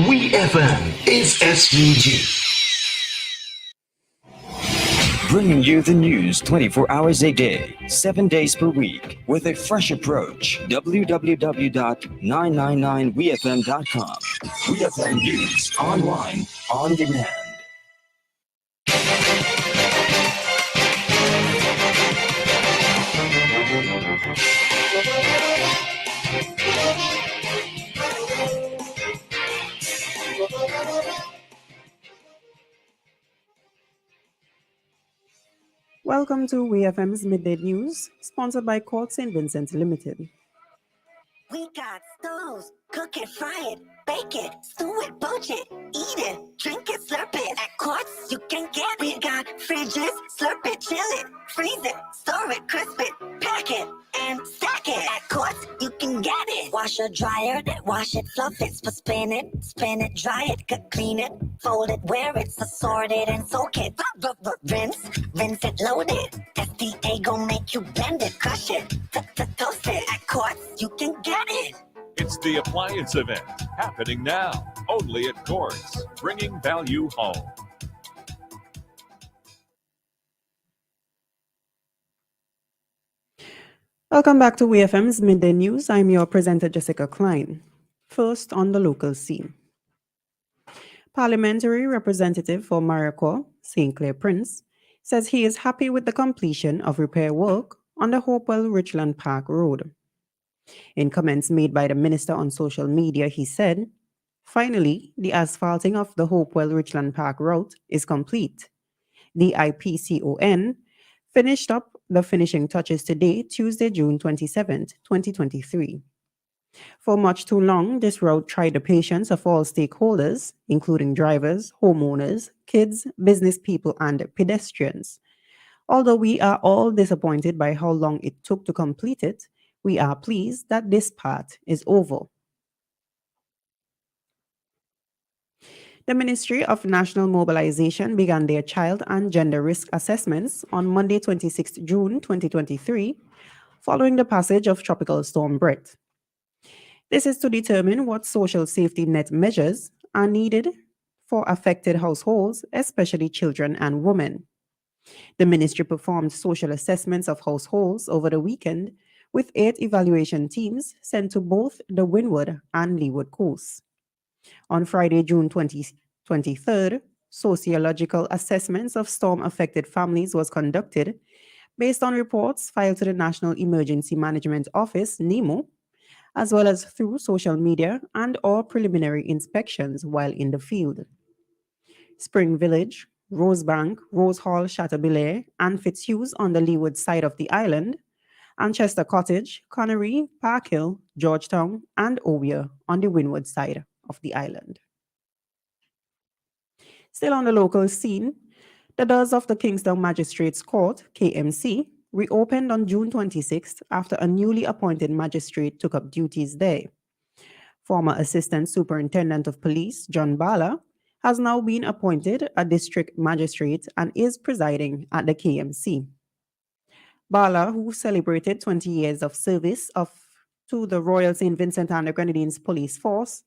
WEFM is SUG. Bringing you the news 24 hours a day, 7 days per week, with a fresh approach. www.999wefm.com. WeFM News, online, on demand. Welcome to WEFM's Midday News, sponsored by Klein 27th Limited. We got stoves, cook it, fry it, bake it, stew it, poach it, eat it, drink it, slurp it. At Quartz, you can get it. We got fridges, slurp it, chill it, freeze it, store it, crisp it, pack it, and stack it. At Quartz, you can get it. Wash or dryer it, wash it, fluff it, spin it, dry it, clean it, fold it, wear it, sort it, and soak it. Rinse it, load it. SDA gon' make you blend it, crush it, toast it. At Quartz, you can get it. It's the appliance event happening now, only at Quartz, bringing value home. Welcome back to WEFM's Midday News. I'm your presenter, Jessica Klein. First on the local scene. Parliamentary representative for Maricourt, St. Clair Prince, says he is happy with the completion of repair work on the Hopewell Richland Park Road. In comments made by the minister on social media, he said, "Finally, the asphalting of the Hopewell Richland Park route is complete. The IPCON finished up the finishing touches today, Tuesday, June 27, 2023. For much too long, this route tried the patience of all stakeholders, including drivers, homeowners, kids, business people, and pedestrians. Although we are all disappointed by how long it took to complete it, we are pleased that this part is over." The Ministry of National Mobilization began their child and gender risk assessments on Monday, 26 June 2023, following the passage of Tropical Storm Brett. This is to determine what social safety net measures are needed for affected households, especially children and women. The ministry performed social assessments of households over the weekend, with 8 evaluation teams sent to both the Windward and Leeward coasts. On Friday, June 23rd, sociological assessments of storm-affected families was conducted based on reports filed to the National Emergency Management Office, NEMO, as well as through social media and or preliminary inspections while in the field. Spring Village, Rosebank, Rose Hall, Chateaubelair, and Fitzhughes on the Leeward side of the island, and Chester Cottage, Connery, Park Hill, Georgetown, and Owier on the Windward side of the island. Still on the local scene, the doors of the Kingstown Magistrates Court, KMC, reopened on June 26th after a newly appointed magistrate took up duties there. Former Assistant Superintendent of Police, John Bala, has now been appointed a district magistrate and is presiding at the KMC. Bala, who celebrated 20 years of service to the Royal St. Vincent and the Grenadines Police Force,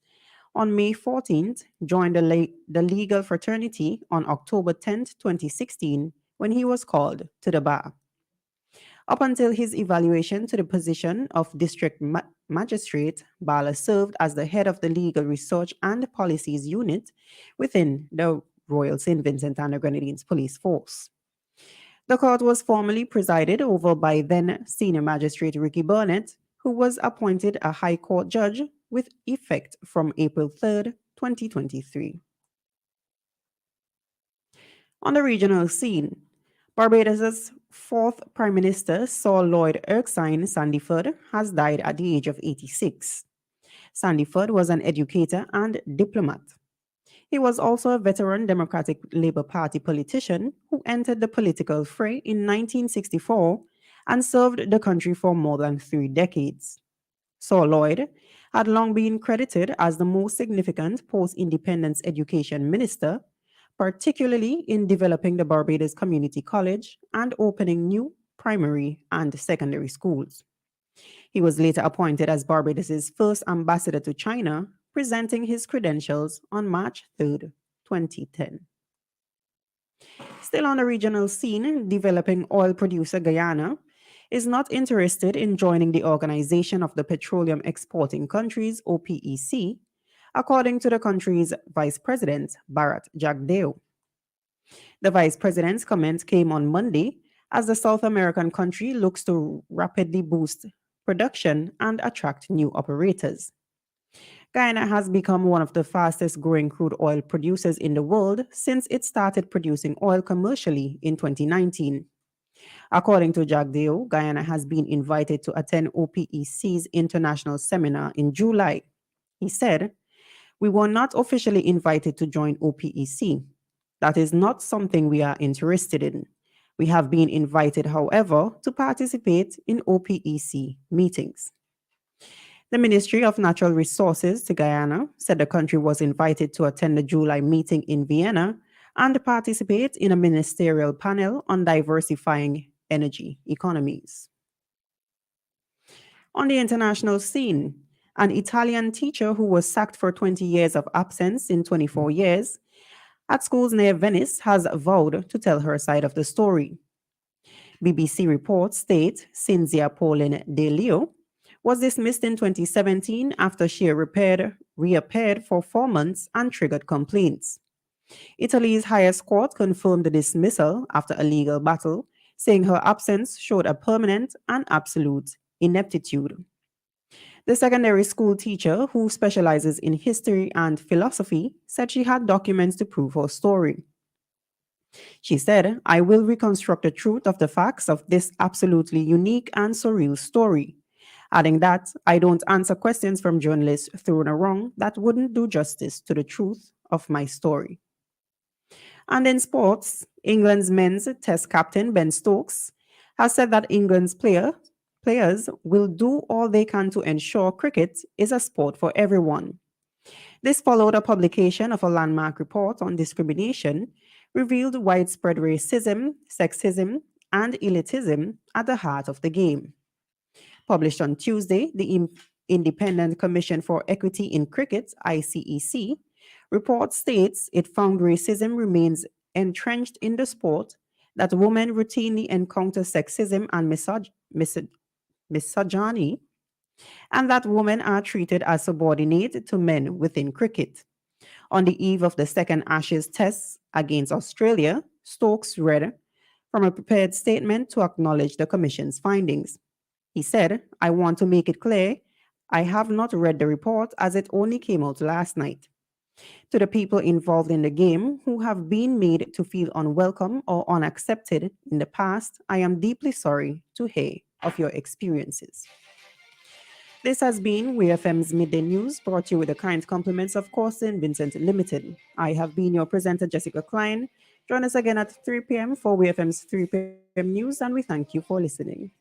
on May 14th, joined the legal fraternity on October 10, 2016, when he was called to the bar. Up until his evaluation to the position of district magistrate, Bala served as the head of the Legal Research and Policies Unit within the Royal St. Vincent and the Grenadines Police Force. The court was formally presided over by then Senior Magistrate Ricky Burnett, who was appointed a High Court judge with effect from April 3rd, 2023. On the regional scene, Barbados' fourth Prime Minister, Sir Lloyd Erskine Sandiford, has died at the age of 86. Sandiford was an educator and diplomat. He was also a veteran Democratic Labour Party politician who entered the political fray in 1964 and served the country for more than 3 decades. Sir Lloyd had long been credited as the most significant post-independence education minister, particularly in developing the Barbados Community College and opening new primary and secondary schools. He was later appointed as Barbados' first ambassador to China, presenting his credentials on March 3rd, 2010. Still on the regional scene, developing oil producer Guyana is not interested in joining the Organization of the Petroleum Exporting Countries, OPEC, according to the country's Vice President, Bharat Jagdeo. The Vice President's comment came on Monday as the South American country looks to rapidly boost production and attract new operators. Guyana has become one of the fastest growing crude oil producers in the world since it started producing oil commercially in 2019. According to Jagdeo, Guyana has been invited to attend OPEC's international seminar in July. He said, "We were not officially invited to join OPEC. That is not something we are interested in. We have been invited, however, to participate in OPEC meetings." The Ministry of Natural Resources to Guyana said the country was invited to attend the July meeting in Vienna and participate in a ministerial panel on diversifying energy economies. On the international scene, an Italian teacher who was sacked for 20 years of absence in 24 years at schools near Venice has vowed to tell her side of the story. BBC reports state Cinzia Pauline De Leo was dismissed in 2017 after she reappeared for 4 months and triggered complaints. Italy's highest court confirmed the dismissal after a legal battle, saying her absence showed a permanent and absolute ineptitude. The secondary school teacher, who specializes in history and philosophy, said she had documents to prove her story. She said, "I will reconstruct the truth of the facts of this absolutely unique and surreal story," adding that, "I don't answer questions from journalists thrown around that wouldn't do justice to the truth of my story." And in sports, England's men's Test captain Ben Stokes has said that England's players will do all they can to ensure cricket is a sport for everyone. This followed a publication of a landmark report on discrimination, revealed widespread racism, sexism, and elitism at the heart of the game. Published on Tuesday, the Independent Commission for Equity in Cricket, ICEC, report states it found racism remains entrenched in the sport, that women routinely encounter sexism and misogyny, and that women are treated as subordinate to men within cricket. On the eve of the second Ashes Test against Australia, Stokes read from a prepared statement to acknowledge the Commission's findings. He said, "I want to make it clear, I have not read the report as it only came out last night. To the people involved in the game who have been made to feel unwelcome or unaccepted in the past, I am deeply sorry to hear of your experiences." This has been WEFM's Midday News, brought to you with the kind compliments of Corson Vincent Limited. I have been your presenter, Jessica Klein. Join us again at 3 p.m. for WEFM's 3 p.m. news, and we thank you for listening.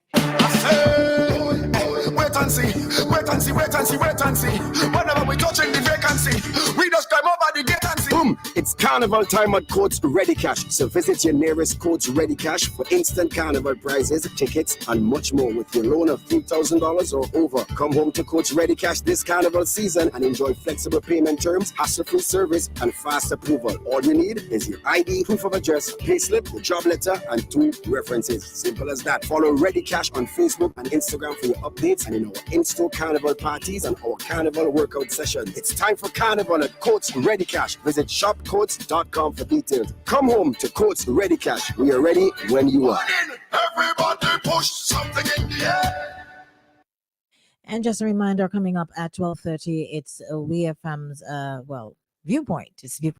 Wait and see, wait and see, wait and see, wait and see. Whenever we touching the vacancy, we just climb over the gate and see. Boom! It's carnival time at Courts Ready Cash. So visit your nearest Courts Ready Cash for instant carnival prizes, tickets, and much more with your loan of $3,000 or over. Come home to Courts Ready Cash this carnival season and enjoy flexible payment terms, hassle-free service, and fast approval. All you need is your ID, proof of address, payslip, your job letter, and 2 references. Simple as that. Follow Ready Cash on Facebook and Instagram for your updates and in our in-store carnival parties and our carnival workout session. It's time for carnival at Courts Ready Cash. Visit shopcourts.com for details. Come home to Courts Ready Cash. We are ready when you are. Everybody push something in the air. And just a reminder, coming up at 12:30, it's WEFM's Viewpoint. It's Viewpoint.